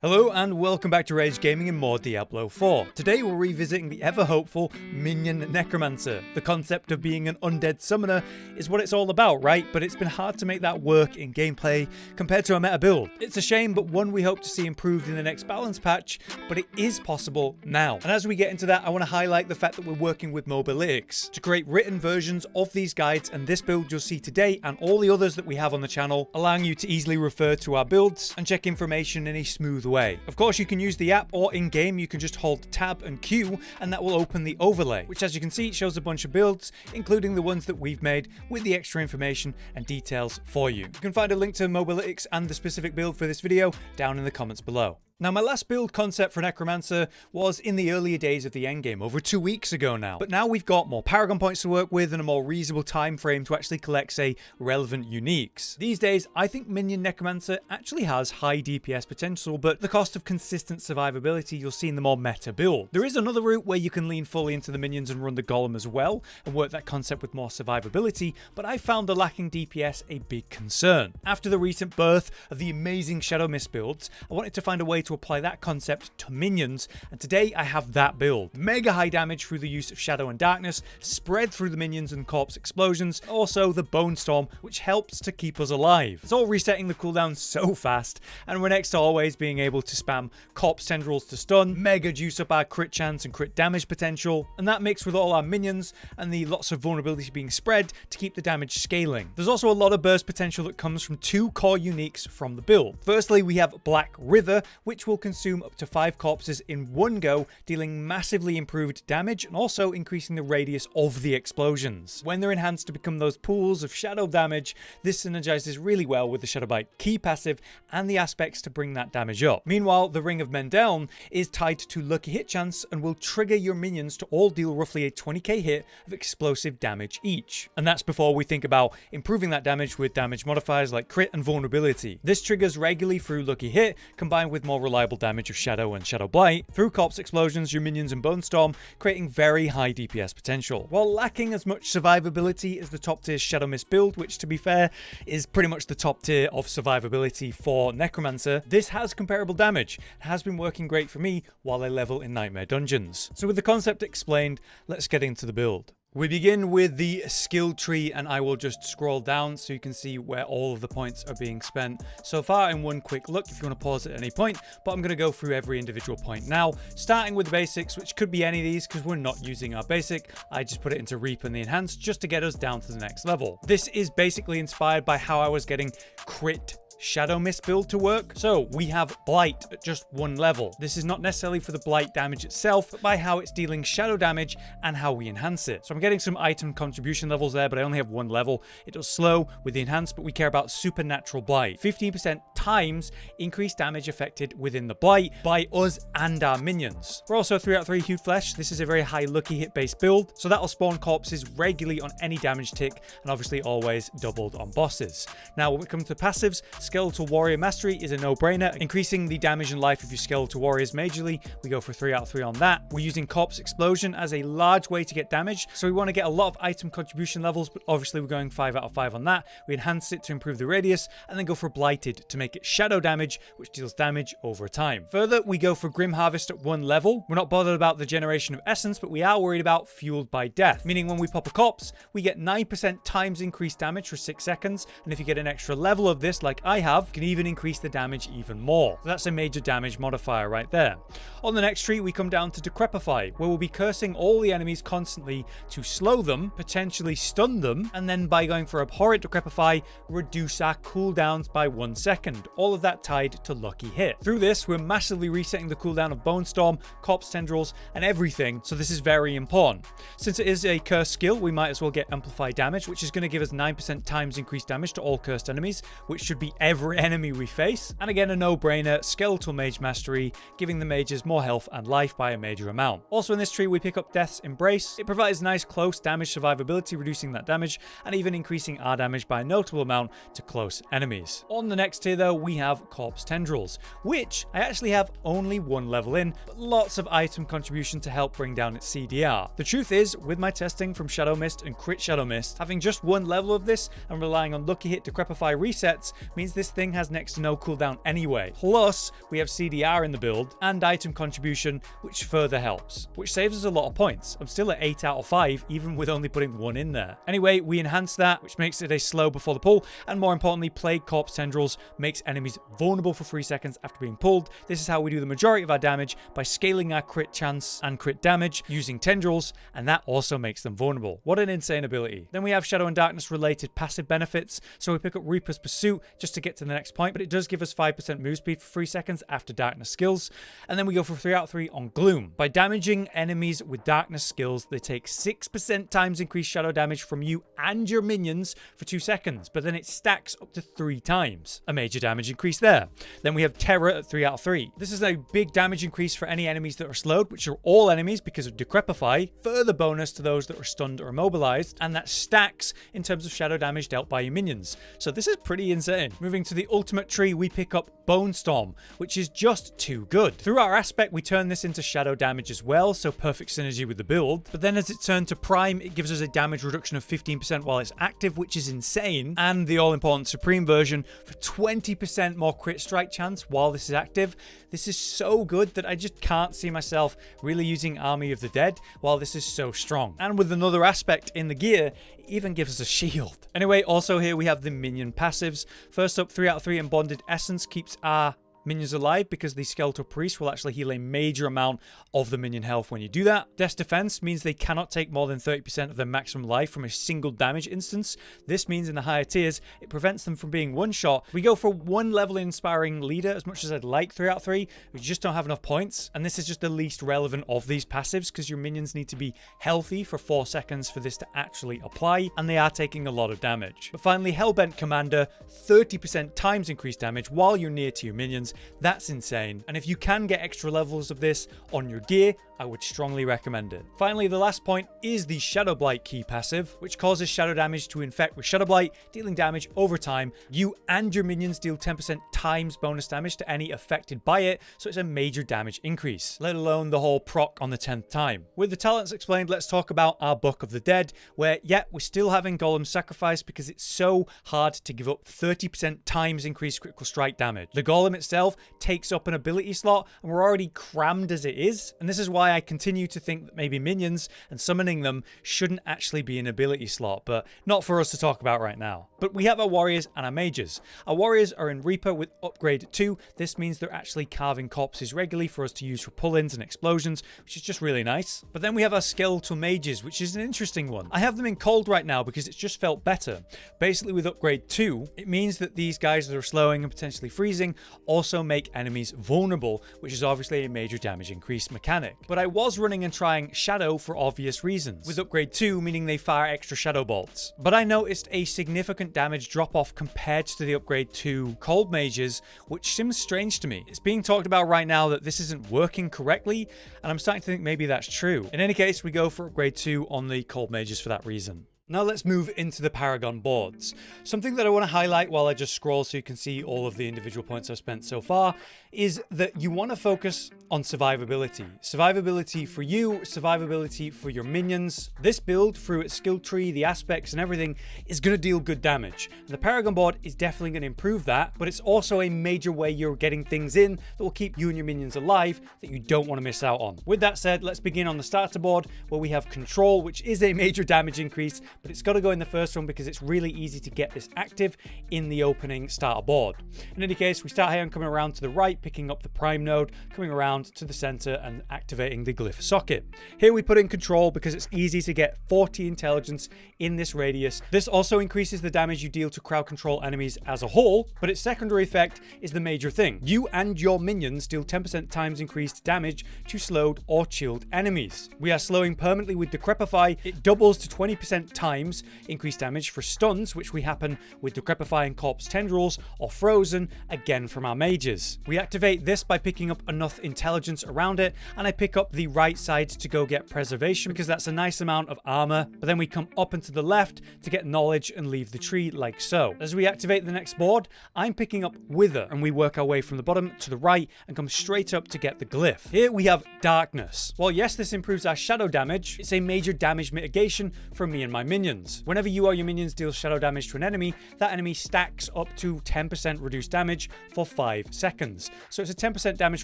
Hello and welcome back to Rage Gaming and more Diablo 4. Today we're revisiting the ever-hopeful Minion Necromancer. The concept of being an undead summoner is what it's all about, right? But it's been hard to make that work in gameplay compared to a meta build. It's a shame, but one we hope to see improved in the next balance patch, but it is possible now. And as we get into that, I want to highlight the fact that we're working with Mobalytics to create written versions of these guides, and this build you'll see today and all the others that we have on the channel, allowing you to easily refer to our builds and check information in a smooth way. Of course, you can use the app, or in-game you can just hold tab and Q and that will open the overlay, which as you can see shows a bunch of builds, including the ones that we've made with the extra information and details for you. You can find a link to Mobalytics and the specific build for this video down in the comments below. Now, my last build concept for Necromancer was in the earlier days of the endgame, over 2 weeks ago now. But now we've got more Paragon points to work with and a more reasonable time frame to actually collect, say, relevant uniques. These days, I think Minion Necromancer actually has high DPS potential, but the cost of consistent survivability you'll see in the more meta build. There is another route where you can lean fully into the minions and run the golem as well, and work that concept with more survivability, but I found the lacking DPS a big concern. After the recent birth of the amazing Shadow Mist builds, I wanted to find a way to apply that concept to minions, and today I have that build. Mega high damage through the use of Shadow and Darkness, spread through the minions and corpse explosions, also the Bone Storm, which helps to keep us alive. It's all resetting the cooldown so fast, and we're next to always being able to spam corpse tendrils to stun, mega juice up our crit chance and crit damage potential, and that mixed with all our minions and the lots of vulnerability being spread to keep the damage scaling. There's also a lot of burst potential that comes from two core uniques from the build. Firstly, we have Black River, which will consume up to 5 corpses in one go, dealing massively improved damage and also increasing the radius of the explosions. When they're enhanced to become those pools of shadow damage, this synergizes really well with the Shadowblight key passive and the aspects to bring that damage up. Meanwhile, the Ring of Men Down is tied to lucky hit chance and will trigger your minions to all deal roughly a 20k hit of explosive damage each. And that's before we think about improving that damage with damage modifiers like crit and vulnerability. This triggers regularly through lucky hit, combined with more reliable damage of Shadow and Shadowblight through corpse explosions, your minions and Bone Storm, creating very high DPS potential, while lacking as much survivability as the top tier Shadow Mist build, which to be fair is pretty much the top tier of survivability for Necromancer. This has comparable damage and has been working great for me while I level in Nightmare Dungeons. So with the concept explained, let's get into the build. We begin with the skill tree, and I will just scroll down so you can see where all of the points are being spent so far in one quick look if you want to pause at any point, but I'm going to go through every individual point now, starting with the basics, which could be any of these because we're not using our basic. I just put it into Reap and the Enhanced just to get us down to the next level. This is basically inspired by how I was getting crit Shadow Mist build to work. So we have Blight at just 1 level. This is not necessarily for the Blight damage itself, but by how it's dealing shadow damage and how we enhance it. So I'm getting some item contribution levels there, but I only have 1 level. It does slow with the enhanced, but we care about Supernatural Blight. 15% times increased damage affected within the Blight by us and our minions. We're also 3 out of 3 Hued Flesh. This is a very high lucky hit based build, so that'll spawn corpses regularly on any damage tick, and obviously always doubled on bosses. Now when it comes to passives, Skeletal Warrior Mastery is a no-brainer, increasing the damage and life of your Skeletal Warriors majorly. We go for 3 out of 3 on that. We're using Corpse Explosion as a large way to get damage, so we want to get a lot of item contribution levels, but obviously we're going 5 out of 5 on that. We enhance it to improve the radius, and then go for Blighted to make it shadow damage, which deals damage over time. Further, we go for Grim Harvest at 1 level. We're not bothered about the generation of essence, but we are worried about Fueled by Death, meaning when we pop a corpse, we get 9% times increased damage for 6 seconds, and if you get an extra level of this like I have, can even increase the damage even more. So that's a major damage modifier right there. On the next tree, we come down to Decrepify, where we'll be cursing all the enemies constantly to slow them, potentially stun them, and then by going for Abhorrent Decrepify, reduce our cooldowns by 1 second. All of that tied to lucky hit. Through this, we're massively resetting the cooldown of Bone Storm, Corpse Tendrils, and everything, so this is very important. Since it is a cursed skill, we might as well get Amplify Damage, which is going to give us 9% times increased damage to all cursed enemies, which should be every enemy we face. And again, a no-brainer, Skeletal Mage Mastery, giving the mages more health and life by a major amount. Also in this tree, we pick up Death's Embrace. It provides nice close damage survivability, reducing that damage, and even increasing our damage by a notable amount to close enemies. On the next tier though, we have Corpse Tendrils, which I actually have only 1 level in, but lots of item contribution to help bring down its CDR. The truth is, with my testing from Shadow Mist and Crit Shadow Mist, having just 1 level of this and relying on lucky hit Decrepify resets means this thing has next to no cooldown anyway. Plus, we have CDR in the build and item contribution, which further helps, which saves us a lot of points. I'm still at 8 out of 5, even with only putting 1 in there. Anyway, we enhance that, which makes it a slow before the pull, and more importantly, Plague Corpse Tendrils makes enemies vulnerable for 3 seconds after being pulled. This is how we do the majority of our damage, by scaling our crit chance and crit damage using tendrils, and that also makes them vulnerable. What an insane ability. Then we have Shadow and Darkness related passive benefits, so we pick up Reaper's Pursuit just to get to the next point, but it does give us 5% move speed for 3 seconds after Darkness skills, and then we go for 3 out of 3 on Gloom. By damaging enemies with Darkness skills, they take 6% times increased shadow damage from you and your minions for 2 seconds, but then it stacks up to 3 times. A major damage increase there. Then we have Terror at 3 out of 3. This is a big damage increase for any enemies that are slowed, which are all enemies because of Decrepify, further bonus to those that are stunned or immobilized, and that stacks in terms of shadow damage dealt by your minions. So this is pretty insane. Moving to the ultimate tree, we pick up Bone Storm, which is just too good. Through our aspect, we turn this into shadow damage as well, so perfect synergy with the build. But then as it turned to Prime, it gives us a damage reduction of 15% while it's active, which is insane, and the all-important Supreme version for 20% more crit strike chance while this is active. This is so good that I just can't see myself really using Army of the Dead while this is so strong. And with another aspect in the gear, it even gives us a shield. Anyway, also here we have the minion passives. First up, 3 out of 3 Embodied Essence keeps our minions alive because the Skeletal Priest will actually heal a major amount of the minion health when you do that. Death's Defense means they cannot take more than 30% of their maximum life from a single damage instance. This means in the higher tiers, it prevents them from being one-shot. We go for 1 level Inspiring Leader as much as I'd like 3 out of 3. We just don't have enough points, and this is just the least relevant of these passives because your minions need to be healthy for 4 seconds for this to actually apply, and they are taking a lot of damage. But finally, Hellbent Commander, 30% times increased damage while you're near to your minions. That's insane, and if you can get extra levels of this on your gear, I would strongly recommend it. Finally, the last point is the Shadowblight key passive, which causes shadow damage to infect with Shadowblight, dealing damage over time. You and your minions deal 10% times bonus damage to any affected by it, so it's a major damage increase, let alone the whole proc on the 10th time. With the talents explained, let's talk about our Book of the Dead, where, yeah, we're still having Golem Sacrifice because it's so hard to give up 30% times increased critical strike damage. The Golem itself takes up an ability slot, and we're already crammed as it is, and this is why I continue to think that maybe minions and summoning them shouldn't actually be an ability slot, but not for us to talk about right now. But we have our warriors and our mages. Our warriors are in Reaper with upgrade 2. This means they're actually carving corpses regularly for us to use for pull-ins and explosions, which is just really nice. But then we have our skeletal mages, which is an interesting one. I have them in cold right now because it's just felt better. Basically with upgrade 2, it means that these guys that are slowing and potentially freezing also make enemies vulnerable, which is obviously a major damage increase mechanic. But I was running and trying Shadow for obvious reasons, with upgrade 2 meaning they fire extra shadow bolts. But I noticed a significant damage drop off compared to the upgrade 2 cold mages, which seems strange to me. It's being talked about right now that this isn't working correctly, and I'm starting to think maybe that's true. In any case, we go for upgrade 2 on the cold mages for that reason. Now let's move into the Paragon boards. Something that I want to highlight while I just scroll so you can see all of the individual points I've spent so far is that you want to focus on survivability. Survivability for you, survivability for your minions. This build, through its skill tree, the aspects and everything, is going to deal good damage. And the Paragon board is definitely going to improve that, but it's also a major way you're getting things in that will keep you and your minions alive that you don't want to miss out on. With that said, let's begin on the starter board where we have Control, which is a major damage increase, but it's got to go in the first one because it's really easy to get this active in the opening starter board. In any case, we start here and coming around to the right, picking up the Prime node, coming around to the center and activating the Glyph socket. Here we put in Control because it's easy to get 40 intelligence in this radius. This also increases the damage you deal to crowd control enemies as a whole, but its secondary effect is the major thing. You and your minions deal 10% times increased damage to slowed or chilled enemies. We are slowing permanently with Decrepify. It doubles to 20% times increased damage for stuns, which we happen with Decrepify and Corpse Tendrils, or Frozen, again from our mages. We activate this by picking up enough intelligence around it, and I pick up the right side to go get Preservation because that's a nice amount of armor, but then we come up and to the left to get Knowledge and leave the tree like so. As we activate the next board, I'm picking up Wither, and we work our way from the bottom to the right and come straight up to get the Glyph. Here we have Darkness. While yes, this improves our shadow damage, it's a major damage mitigation for me and my minions. minions. Whenever you or your minions deal shadow damage to an enemy, that enemy stacks up to 10% reduced damage for 5 seconds. So it's a 10% damage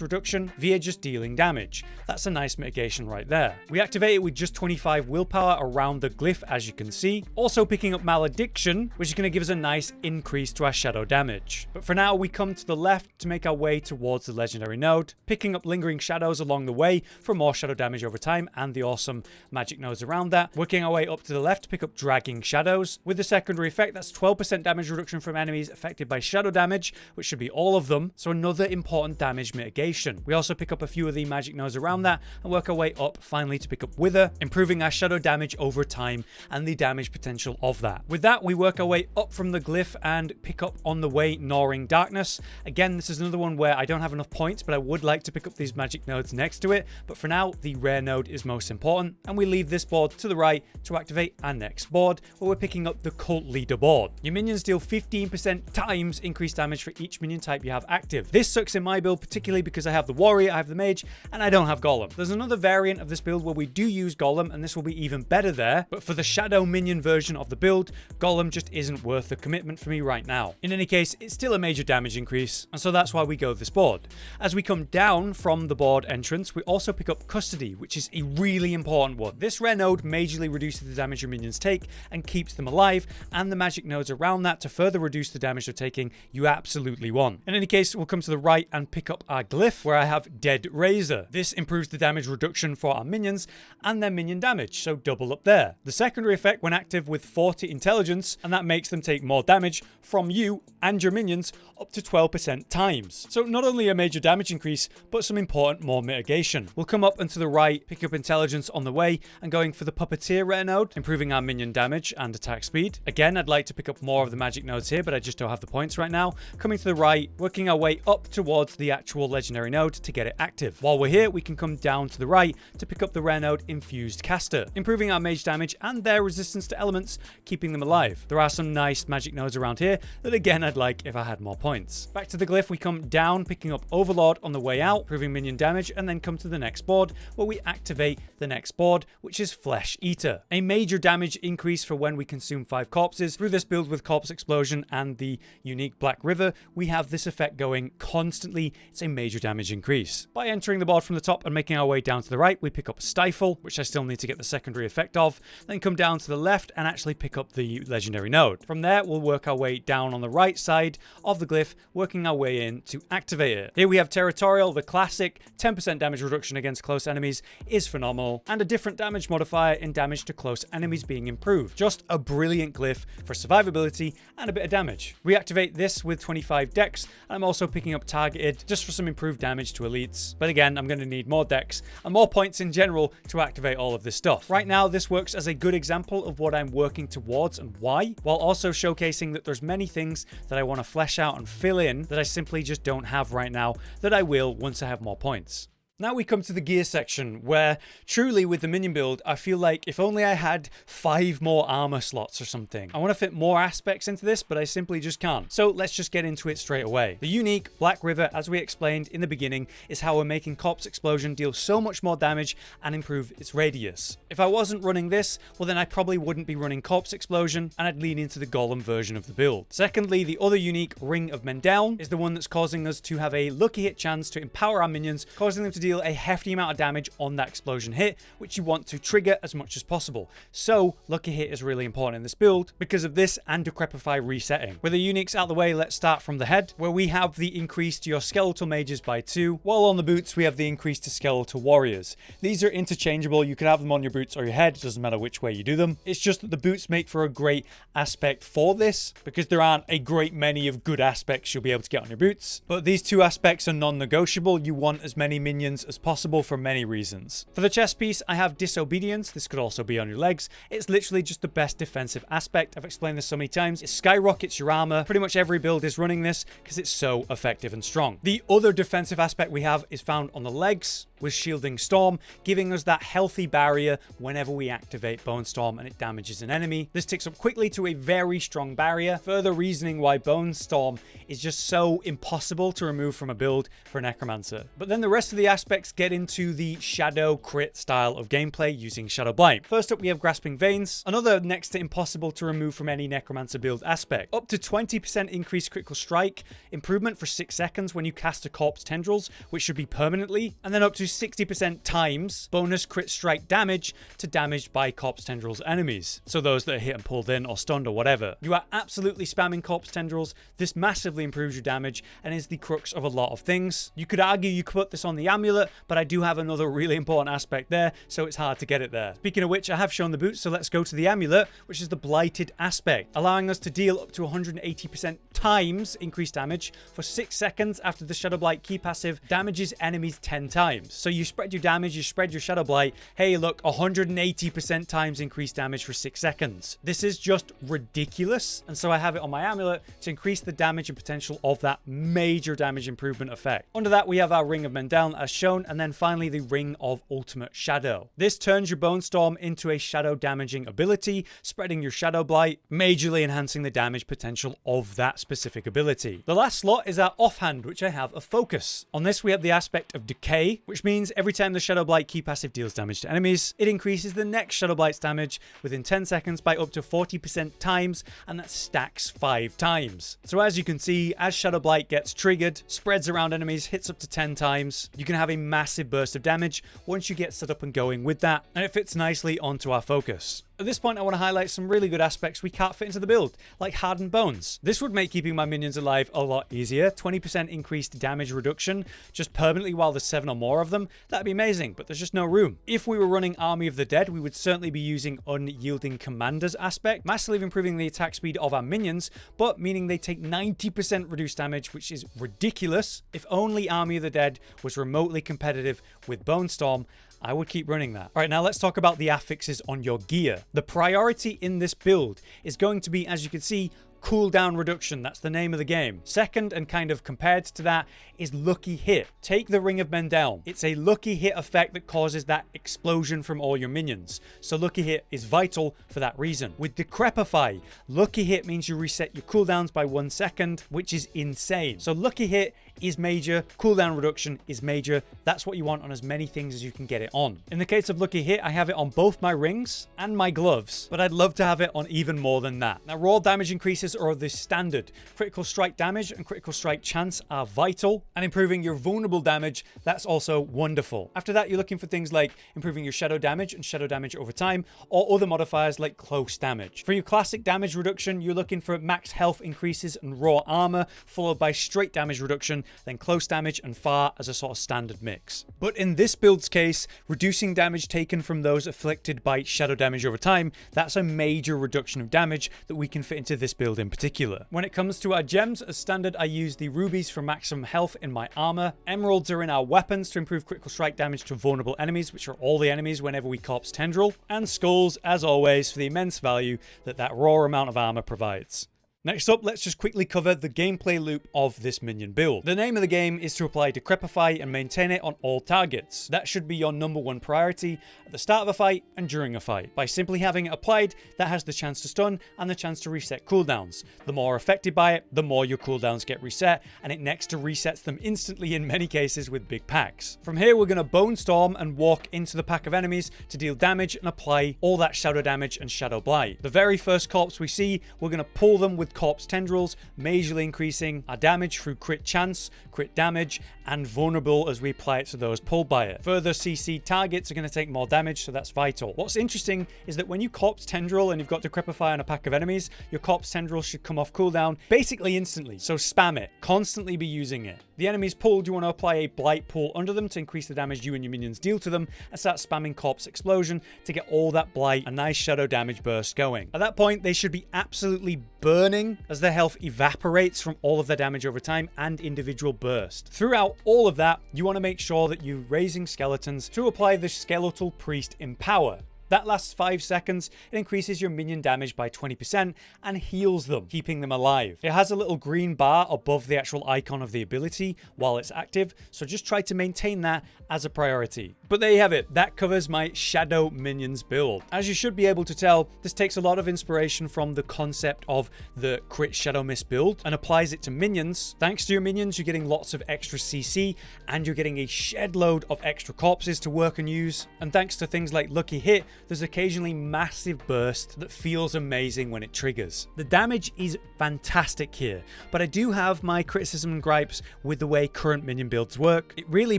reduction via just dealing damage. That's a nice mitigation right there. We activate it with just 25 willpower around the glyph, as you can see. Also picking up Malediction, which is going to give us a nice increase to our shadow damage. But for now, we come to the left to make our way towards the legendary node, picking up Lingering Shadows along the way for more shadow damage over time and the awesome magic nodes around that. Working our way up to the left to pick up Dragging Shadows. With the secondary effect, that's 12% damage reduction from enemies affected by shadow damage, which should be all of them. So another important damage mitigation. We also pick up a few of the magic nodes around that and work our way up finally to pick up Wither, improving our shadow damage over time and the damage potential of that. With that, we work our way up from the glyph and pick up on the way Gnawing Darkness. Again, this is another one where I don't have enough points, but I would like to pick up these magic nodes next to it. But for now, the rare node is most important, and we leave this board to the right to activate our next board, where we're picking up the Cult Leader board. Your minions deal 15% times increased damage for each minion type you have active. This sucks in my build, particularly because I have the Warrior, I have the Mage, and I don't have Golem. There's another variant of this build where we do use Golem, and this will be even better there, but for the Shadow Minion version of the build, Golem just isn't worth the commitment for me right now. In any case, it's still a major damage increase, and so that's why we go this board. As we come down from the board entrance, we also pick up Custody, which is a really important one. This rare node majorly reduces the damage your minions take and keeps them alive, and the magic nodes around that to further reduce the damage they're taking, you absolutely want. In any case, we'll come to the right and pick up our glyph, where I have Dead Razor. This improves the damage reduction for our minions and their minion damage, so double up there. The secondary effect when active with 40 intelligence, and that makes them take more damage from you and your minions up to 12% times. So not only a major damage increase, but some important more mitigation. We'll come up and to the right, pick up intelligence on the way, and going for the Puppeteer rare node, improving our minion damage and attack speed. Again, I'd like to pick up more of the magic nodes here, but I just don't have the points right now. Coming to the right, working our way up towards the actual legendary node to get it active. While we're here, we can come down to the right to pick up the rare node Infused Caster, improving our mage damage and their resistance to elements, keeping them alive. There are some nice magic nodes around here that again I'd like if I had more points. Back to the glyph, we come down, picking up Overlord on the way out, improving minion damage, and then come to the next board where we activate the next board, which is Flesh Eater. A major damage increase for when we consume 5 corpses. Through this build with Corpse Explosion and the unique Black River, we have this effect going constantly. It's a major damage increase. By entering the board from the top and making our way down to the right, we pick up Stifle, which I still need to get the secondary effect of, then come down to the left and actually pick up the legendary node. From there, we'll work our way down on the right side of the glyph, working our way in to activate it. Here we have Territorial, the classic 10% damage reduction against close enemies is phenomenal, and a different damage modifier in damage to close enemies being improved. Just a brilliant glyph for survivability and a bit of damage. We activate this with 25 dex, and I'm also picking up Targeted just for some improved damage to elites. But again, I'm going to need more dex and more points in general to activate all of this stuff. Right now, this works as a good example of what I'm working towards and why, while also showcasing that there's many things that I want to flesh out and fill in that I simply just don't have right now that I will once I have more points. Now we come to the gear section, where truly with the minion build, I feel like if only I had 5 more armor slots or something. I want to fit more aspects into this, but I simply just can't. So let's just get into it straight away. The unique Black River, as we explained in the beginning, is how we're making Corpse Explosion deal so much more damage and improve its radius. If I wasn't running this, well then I probably wouldn't be running Corpse Explosion, and I'd lean into the Golem version of the build. Secondly, the other unique Ring of Mendeln is the one that's causing us to have a lucky hit chance to empower our minions, causing them to deal a hefty amount of damage on that explosion hit, which you want to trigger as much as possible. So lucky hit is really important in this build because of this and Decrepify resetting. With the uniques out the way, let's start from the head, where we have the increase to your skeletal mages by 2, while on the boots we have the increase to skeletal warriors. These are interchangeable. You can have them on your boots or your head, it doesn't matter which way you do them. It's just that the boots make for a great aspect for this, because there aren't a great many of good aspects you'll be able to get on your boots. But these 2 aspects are non-negotiable. You want as many minions as possible for many reasons. For the chest piece, I have Disobedience. This could also be on your legs. It's literally just the best defensive aspect. I've explained this so many times. It skyrockets your armor. Pretty much every build is running this because it's so effective and strong. The other defensive aspect we have is found on the legs, with Shielding Storm, giving us that healthy barrier whenever we activate Bone Storm and it damages an enemy. This ticks up quickly to a very strong barrier, further reasoning why Bone Storm is just so impossible to remove from a build for Necromancer. But then the rest of the aspects get into the Shadow crit style of gameplay using Shadowblight. First up, we have Grasping Veins, another next to impossible to remove from any Necromancer build aspect. Up to 20% increased critical strike, improvement for 6 seconds when you cast a Corpse Tendrils, which should be permanently, and then up to 60% times bonus crit strike damage to damaged by Corpse Tendrils enemies. So those that are hit and pulled in or stunned or whatever. You are absolutely spamming Corpse Tendrils. This massively improves your damage and is the crux of a lot of things. You could argue you could put this on the amulet, but I do have another really important aspect there, so it's hard to get it there. Speaking of which, I have shown the boots, so let's go to the amulet, which is the Blighted aspect, allowing us to deal up to 180% times increased damage for 6 seconds after the Shadowblight key passive damages enemies 10 times. So you spread your damage, you spread your Shadowblight, hey look, 180% times increased damage for 6 seconds. This is just ridiculous, and so I have it on my amulet to increase the damage and potential of that major damage improvement effect. Under that, we have our Ring of Mendeln as shown, and then finally the Ring of Ultimate Shadow. This turns your Bone Storm into a shadow damaging ability, spreading your Shadowblight, majorly enhancing the damage potential of that specific ability. The last slot is our offhand, which I have a focus. On this, we have the aspect of Decay, which means every time the Shadowblight key passive deals damage to enemies, it increases the next Shadowblight's damage within 10 seconds by up to 40% times, and that stacks 5 times. So as you can see, as Shadowblight gets triggered, spreads around enemies, hits up to 10 times, you can have a massive burst of damage once you get set up and going with that, and it fits nicely onto our focus. At this point, I want to highlight some really good aspects we can't fit into the build, like Hardened Bones. This would make keeping my minions alive a lot easier. 20% increased damage reduction, just permanently while there's 7 or more of them. That'd be amazing, but there's just no room. If we were running Army of the Dead, we would certainly be using Unyielding Commander's aspect, massively improving the attack speed of our minions, but meaning they take 90% reduced damage, which is ridiculous. If only Army of the Dead was remotely competitive with Bone Storm, I would keep running that. All right, now let's talk about the affixes on your gear. The priority in this build is going to be, as you can see, cooldown reduction. That's the name of the game. Second, and kind of compared to that, is Lucky Hit. Take the Ring of Mendeln. It's a Lucky Hit effect that causes that explosion from all your minions. So Lucky Hit is vital for that reason. With Decrepify, Lucky Hit means you reset your cooldowns by 1 second, which is insane. So Lucky Hit is major, cooldown reduction is major. That's what you want on as many things as you can get it on. In the case of Lucky Hit, I have it on both my rings and my gloves, but I'd love to have it on even more than that. Now, raw damage increases are the standard. Critical strike damage and critical strike chance are vital, and improving your vulnerable damage, that's also wonderful. After that, you're looking for things like improving your shadow damage and shadow damage over time, or other modifiers like close damage. For your classic damage reduction, you're looking for max health increases and raw armor, followed by straight damage reduction, then close damage and far as a sort of standard mix. But in this build's case, reducing damage taken from those afflicted by shadow damage over time, that's a major reduction of damage that we can fit into this build in particular. When it comes to our gems, as standard, I use the rubies for maximum health in my armor. Emeralds are in our weapons to improve critical strike damage to vulnerable enemies, which are all the enemies whenever we Corpse Tendril. And skulls, as always, for the immense value that raw amount of armor provides. Next up, let's just quickly cover the gameplay loop of this minion build. The name of the game is to apply Decrepify and maintain it on all targets. That should be your #1 priority at the start of a fight and during a fight. By simply having it applied, that has the chance to stun and the chance to reset cooldowns. The more affected by it, the more your cooldowns get reset, and it next to resets them instantly in many cases with big packs. From here, we're going to Bone Storm and walk into the pack of enemies to deal damage and apply all that shadow damage and Shadow Blight. The very first corpse we see, we're going to pull them with Corpse Tendrils, majorly increasing our damage through crit chance, crit damage, and vulnerable as we apply it to those pulled by it. Further CC targets are going to take more damage, so that's vital. What's interesting is that when you Corpse Tendril and you've got Decrepify on a pack of enemies, your Corpse Tendril should come off cooldown basically instantly, so spam it. Constantly be using it. The enemies pulled, you want to apply a Blight pool under them to increase the damage you and your minions deal to them, and start spamming Corpse Explosion to get all that Blight and nice shadow damage burst going. At that point, they should be absolutely burning as their health evaporates from all of their damage over time and individual burst. Throughout all of that, you want to make sure that you're raising skeletons to apply the Skeletal Priest Empower. That lasts 5 seconds, it increases your minion damage by 20% and heals them, keeping them alive. It has a little green bar above the actual icon of the ability while it's active, so just try to maintain that as a priority. But there you have it, that covers my Shadow Minions build. As you should be able to tell, this takes a lot of inspiration from the concept of the crit Shadow Mist build and applies it to minions. Thanks to your minions, you're getting lots of extra CC and you're getting a shed load of extra corpses to work and use. And thanks to things like Lucky Hit, there's occasionally massive burst that feels amazing when it triggers. The damage is fantastic here, but I do have my criticism and gripes with the way current minion builds work. It really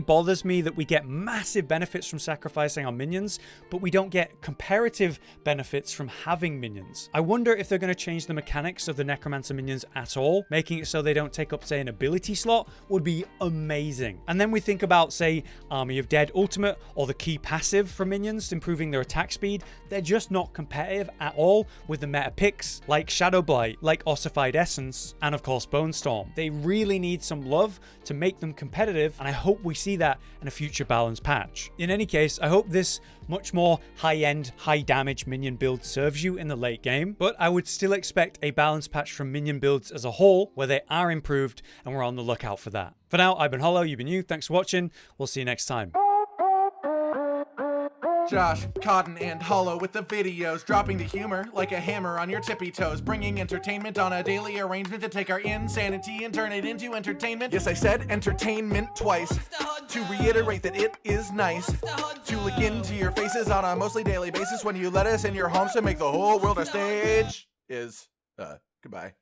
bothers me that we get massive benefits from sacrificing our minions, but we don't get comparative benefits from having minions. I wonder if they're going to change the mechanics of the Necromancer minions at all, making it so they don't take up, say, an ability slot would be amazing. And then we think about, say, Army of Dead Ultimate or the key passive for minions, improving their attack speed. They're just not competitive at all with the meta picks like Shadowblight, like Ossified Essence, and of course Bone Storm. They really need some love to make them competitive, and I hope we see that in a future balance patch. In any case, I hope this much more high-end, high-damage minion build serves you in the late game, but I would still expect a balance patch from minion builds as a whole where they are improved, and we're on the lookout for that. For now, I've been Hollow, you've been you, thanks for watching, we'll see you next time. Josh, Cotton, and Hollow with the videos, dropping the humor like a hammer on your tippy toes, bringing entertainment on a daily arrangement to take our insanity and turn it into entertainment. Yes, I said entertainment twice, to reiterate that it is nice to look into your faces on a mostly daily basis when you let us in your homes to make the whole world a stage. Goodbye.